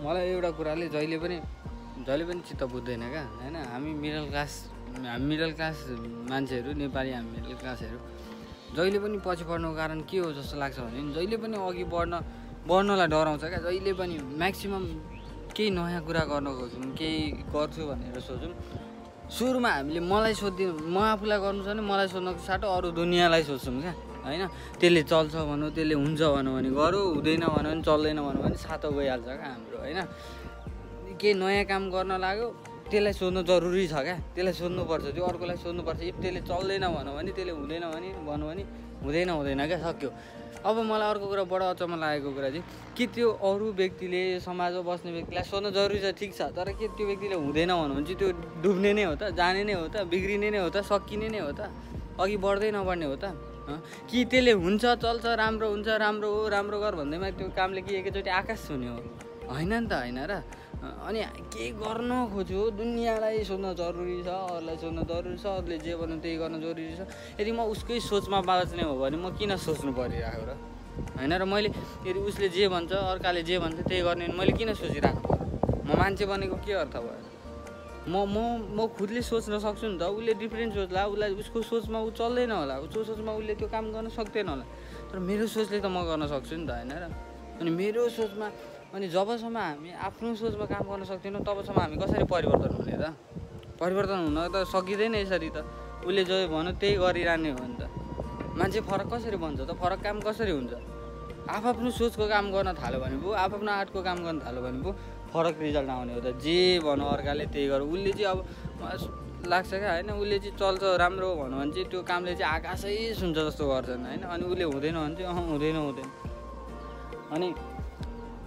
मलाई एउटा कुराले जहिले पनि चित्त बुझ्दैन क्या हैन। हामी मिडल क्लास मान्छेहरू, नेपाली हामी मिडल क्लासहरू जहिले पनि पछि बढ्नुको कारण के हो जस्तो लाग्छ भने जहिले पनि अघि बढ्नलाई डराउँछ क्या। जहिले पनि म्याक्सिमम केही नयाँ कुरा गर्न खोज्छौँ, केही गर्छु भनेर सोचौँ। सुरुमा हामीले मलाई सोध्दिनँ, म आफूलाई गर्नु छ भने मलाई सोध्नको साटो अरू दुनियाँलाई सोध्छौँ क्या हैन। त्यसले चल्छ भनौँ, त्यसले हुन्छ भनौँ भने गरौँ, हुँदैन भनौँ भने चल्दैन भनौँ भने सातो गइहाल्छ क्या हाम्रो हैन। केही नयाँ काम गर्न लाग्यो त्यसलाई सोध्नु जरुरी छ क्या, त्यसलाई सोध्नुपर्छ, त्यो अर्कोलाई सोध्नुपर्छ। इफ त्यसले चल्दैन भनौँ भने, त्यसले हुँदैन भने भनौँ भने हुँदैन क्या, सक्यो। अब मलाई अर्को कुरा बडो अचम्म लागेको कुरा चाहिँ कि त्यो अरू व्यक्तिले, समाजमा बस्ने व्यक्तिलाई सोध्नु जरुरी छ, ठिक छ, तर के त्यो व्यक्तिले हुँदैन भनौँ भने चाहिँ त्यो डुब्ने नै हो त, जाने नै हो त, बिग्रिने नै हो त, सकिने नै हो त, अघि बढ्दै नबढ्ने हो त। कि त्यसले हुन्छ, चल्छ, राम्रो हुन्छ, राम्रो हो, राम्रो गर भन्दैमा त्यो कामले कि एकैचोटि आकाश छुने हो होइन नि त, होइन र। अनि केही गर्न खोज्यो दुनियाँलाई सोध्न जरुरी छ, अरूलाई सोध्न जरुरी छ, अरूले जे भन्नु त्यही गर्न जरुरी छ। यदि म उसकै सोचमा बाँच्ने हो भने म किन सोच्नु परिरहेको र होइन र। मैले यदि उसले जे भन्छ, अर्काले जे भन्छ त्यही गर्ने भने मैले किन सोचिराख्नु पर्यो? म मान्छे बनेको के अर्थ भयो? म खुदले सोच्न सक्छु नि त। उसले डिफ्रेन्ट सोच्ला, उसलाई उसको सोचमा ऊ चल्दैन होला, उसको सोचमा उसले त्यो काम गर्न सक्दैन होला, तर मेरो सोचले त म गर्न सक्छु नि त होइन र। अनि मेरो सोचमा, अनि जबसम्म हामी आफ्नो सोचमा काम गर्न सक्दैनौँ तबसम्म हामी कसरी परिवर्तन हुने त? परिवर्तन हुन त सकिँदैन यसरी त। उसले जो भन्यो त्यही गरिरहने हो नि त। मान्छे फरक कसरी बन्छ त? फरक काम कसरी हुन्छ? आफ्नो सोचको काम गर्न थाल्यो भने पो, आफ्नो आर्टको काम गर्न थाल्यो भने पो फरक रिजल्ट आउने हो त। जे भन्यो अर्काले त्यही गर। उसले चाहिँ अब लाग्छ क्या होइन, उसले चाहिँ चल्छ राम्रो भन्यो भने चाहिँ त्यो कामले चाहिँ आकाशै सुन्छ जस्तो गर्छन् होइन। अनि उसले हुँदैन भने चाहिँ हुँदैन।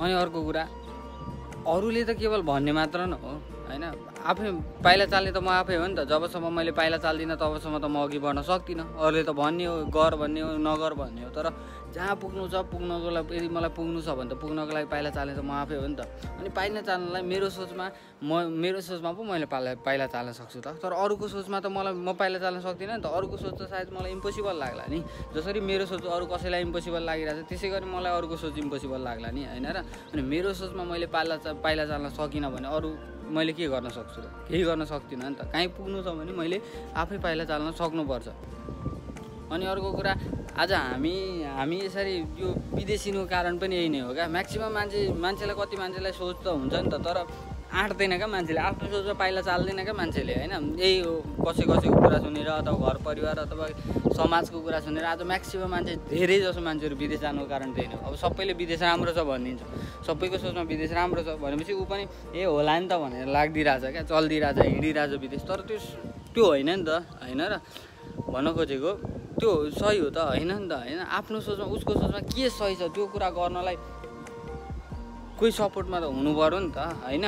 अनि अर्को कुरा, अरूले त केवल भन्ने मात्र न हो होइन, आफै पाइला चाल्ने त म आफै हो नि त। जबसम्म मैले पाइला चाल्दिनँ तबसम्म त म अघि बढ्न सक्दिनँ। अरूले त भन्ने हो, गर भन्ने हो, नगर भन्ने हो, तर जहाँ पुग्नु छ पुग्नको लागि, यदि मलाई पुग्नु छ भने त पुग्नको लागि पाइला चाल्ने त म आफै हो नि त। अनि पाइला चाल्नलाई मेरो सोचमा पो मैले पाइला चाल्न सक्छु त, तर अरूको सोचमा त म पाइला चाल्न सक्दिनँ नि त। अरूको सोच त सायद मलाई इम्पोसिबल लाग्ला नि। जसरी मेरो सोच अरू कसैलाई इम्पोसिबल लागिरहेछ त्यसै गरी मलाई अरूको सोच इम्पोसिबल लाग्ला नि होइन र। अनि मेरो सोचमा मैले पाइला चाल्न सकिनँ भने अरू मैले के गर्न सक्छु र? केही गर्न सक्दिनँ नि त। कहीँ पुग्नु छ भने मैले आफै पाइला चाल्न सक्नुपर्छ। अनि अर्को कुरा, आज हामी यसरी यो विदेशिनुको कारण पनि यही नै हो क्या। म्याक्सिमम मान्छेलाई कति मान्छेलाई सोच त हुन्छ नि त, तर आँट्दैन क्या मान्छेले, आफ्नो सोचमा पाइला चाल्दैन क्या मान्छेले होइन। यही हो, कसैको कुरा सुनेर अथवा घर परिवार अथवा समाजको कुरा सुनेर आज म्याक्सिमम मान्छे, धेरै जसो मान्छेहरू विदेश जानुको कारण त्यही नै हो। अब सबैले विदेश राम्रो छ भनिदिन्छ, सबैको सोचमा विदेश राम्रो छ भनेपछि ऊ पनि होला नि त भनेर लाग्दिरहेछ क्या, चल्दिरहेछ, हिँडिरहेछ विदेश। तर त्यो होइन नि त होइन र। भन्न खोजेको त्यो सही हो त होइन नि त होइन। आफ्नो सोचमा, उसको सोचमा के सही छ त्यो कुरा गर्नलाई कोही सपोर्टमा त हुनु पऱ्यो नि त होइन।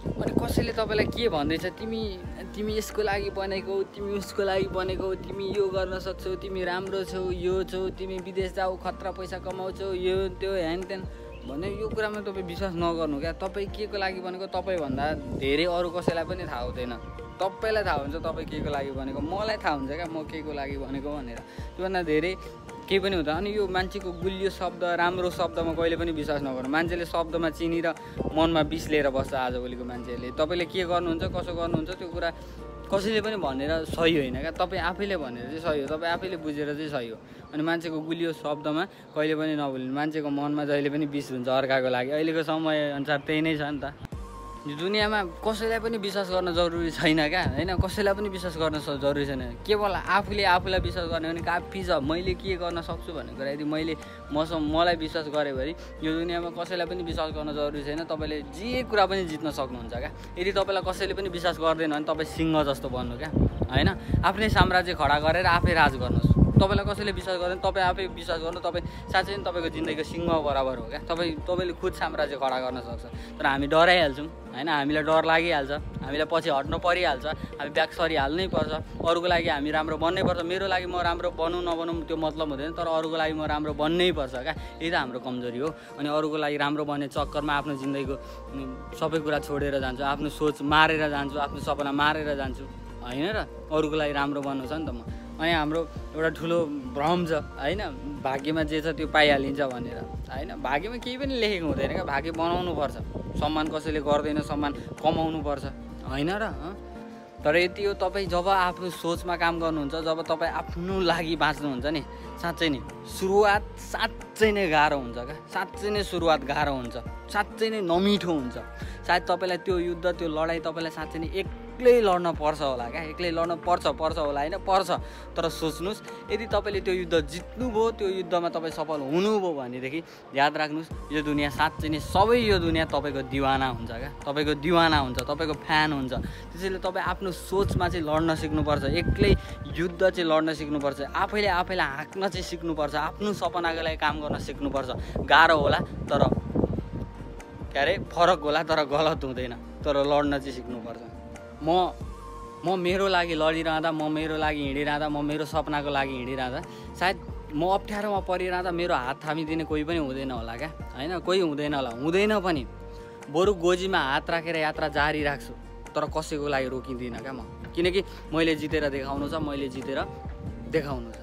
अनि कसैले तपाईँलाई के भन्दैछ, तिमी यसको लागि बनेको, तिमी उसको लागि बनेको, तिमी यो गर्न सक्छौ, तिमी राम्रो छौ, यो छौ, तिमी विदेश जाऊ, खतरा पैसा कमाउँछौ, यो त्यो ह्यान त्यान भन्ने यो कुरामा तपाईँ विश्वास नगर्नु क्या। तपाईँ के को लागि बनेको तपाईँभन्दा धेरै अरू कसैलाई पनि थाहा हुँदैन। तपाईँलाई थाहा हुन्छ तपाईँ के को लागि बनेको, मलाई थाहा हुन्छ क्या म के को लागि बनेको भनेर। त्योभन्दा धेरै केही पनि हुँदैन। अनि यो मान्छेको गुलियो शब्द, राम्रो शब्दमा कहिले पनि विश्वास नगर्नु। मान्छेले शब्दमा चिनी र मनमा विष लिएर बस्छ आजभोलिको मान्छेहरूले। तपाईँले के गर्नुहुन्छ, कसो गर्नुहुन्छ त्यो कुरा कसैले पनि भनेर सही होइन क्या। तपाईँ आफैले भनेर चाहिँ सही हो, तपाईँ आफैले बुझेर चाहिँ सही हो। अनि मान्छेको गुलियो शब्दमा कहिले पनि नभुल्नु। मान्छेको मनमा जहिले पनि विष हुन्छ अर्काको लागि। अहिलेको समयअनुसार त्यही नै छ नि त। यो दुनियाँमा कसैलाई पनि विश्वास गर्न जरुरी छैन क्या होइन। कसैलाई पनि विश्वास गर्न जरुरी छैन। केवल आफूलाई विश्वास गर्ने भने काफी छ। मैले के गर्न सक्छु भन्ने कुरा यदि मलाई विश्वास गरेँ भने यो दुनियाँमा कसैलाई पनि विश्वास गर्न जरुरी छैन। तपाईँले जे कुरा पनि जित्न सक्नुहुन्छ क्या। यदि तपाईँलाई कसैले पनि विश्वास गर्दैन भने तपाईँ सिंह जस्तो बन्नु क्या होइन। आफ्नै साम्राज्य खडा गरेर आफै राज गर्नुहोस्। तपाईँलाई कसैले विश्वास गर्दैन, तपाईँ आफै विश्वास गर्नु, तपाईँ साँच्चै नै तपाईँको जिन्दगीको सिंह बराबर हो क्या। तपाईँले खुद साम्राज्य खडा गर्न सक्छ। तर हामी डराइहाल्छौँ होइन, हामीलाई डर लागिहाल्छ, हामीलाई पछि हट्नु परिहाल्छ, हामी ब्याक सरिहाल्नै पर्छ। अरूको लागि हामी राम्रो बन्नै पर्छ। मेरो लागि म राम्रो बनौँ नबनौँ त्यो मतलब हुँदैन, तर अरूको लागि म राम्रो बन्नै पर्छ क्या। यही त हाम्रो कमजोरी हो। अनि अरूको लागि राम्रो बन्ने चक्करमा आफ्नो जिन्दगीको सबै कुरा छोडेर जान्छु, आफ्नो सोच मारेर जान्छु, आफ्नो सपना मारेर जान्छु होइन र। अरूको लागि राम्रो बन्नु छ नि त म। अनि हाम्रो एउटा ठुलो भ्रम छ होइन, भाग्यमा जे छ त्यो पाइहालिन्छ भनेर होइन। भाग्यमा केही पनि लेखेको हुँदैन क्या, भाग्य बनाउनुपर्छ। सम्मान कसैले गर्दैन, सम्मान कमाउनुपर्छ होइन र। तर यति हो, तपाईँ जब आफ्नो सोचमा काम गर्नुहुन्छ, जब तपाईँ आफ्नो लागि बाँच्नुहुन्छ नि, साँच्चै नै सुरुवात साँच्चै नै गाह्रो हुन्छ क्या, साँच्चै नै सुरुवात गाह्रो हुन्छ, साँच्चै नै नमिठो हुन्छ। सायद तपाईँलाई त्यो युद्ध, त्यो लडाइँ तपाईँलाई साँच्चै नै एक्लै लड्न पर्छ होला क्या, एक्लै लड्न पर्छ होला होइन, पर्छ। तर सोच्नुहोस्, यदि तपाईँले त्यो युद्ध जित्नुभयो, त्यो युद्धमा तपाईँ सफल हुनुभयो भनेदेखि याद राख्नुहोस्, यो दुनियाँ साँच्चै नै सबै यो दुनियाँ तपाईँको दिवाना हुन्छ क्या, तपाईँको दिवाना हुन्छ, तपाईँको फ्यान हुन्छ। त्यसैले तपाईँ आफ्नो सोचमा चाहिँ लड्न सिक्नुपर्छ, एक्लै युद्ध चाहिँ लड्न सिक्नुपर्छ, आफैले हाँक्न चाहिँ सिक्नुपर्छ, आफ्नो सपनाको लागि काम गर्न सिक्नुपर्छ। गाह्रो होला तर फरक होला, तर गलत हुँदैन, तर लड्न चाहिँ सिक्नुपर्छ। म मेरो लागि लडिरहँदा, म मेरो लागि हिँडिरहँदा, म मेरो सपनाको लागि हिँडिरहँदा सायद म अप्ठ्यारोमा परिरहँदा मेरो हात थामिदिने कोही पनि हुँदैन होला क्या होइन, कोही हुँदैन होला, हुँदैन पनि। बरु गोजीमा हात राखेर यात्रा जारी राख्छु, तर कसैको लागि रोकिदिनँ क्या म, किनकि मैले जितेर देखाउनु छ, मैले जितेर देखाउनु छ।